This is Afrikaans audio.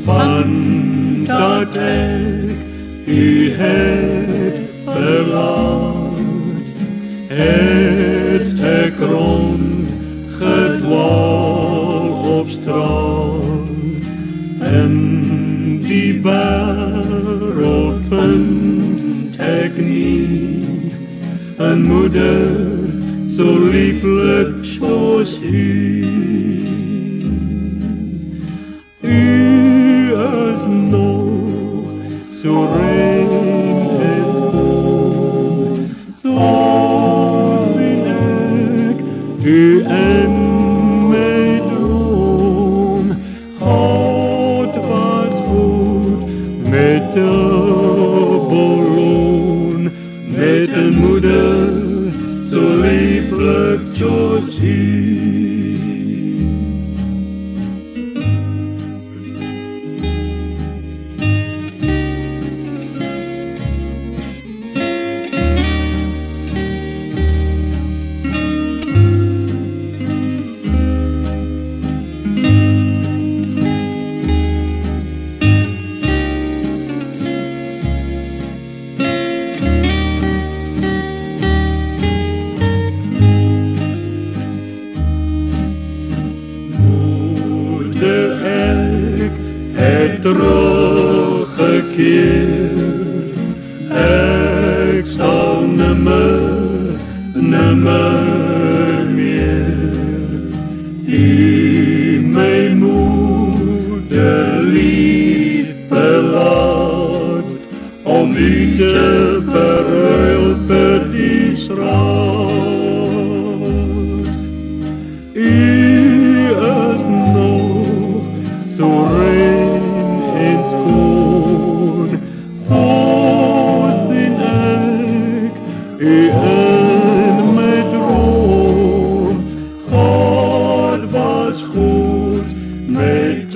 Van dat ek u het verlaat, het ek rondgedwaal op straat, en die wêreld vind ek nie, 'n moeder so lieflik soos u. So rein en skoon, so sien ek u in my droom. God was goed met de ballon, met een moeder so lieflik soos u. Teruggekeer, ek sal nimmer meer u my moeder lief belaat, om u te verruil vir die straat. U is nog so rein en skoon, so sien ek u in my droom. God was goed met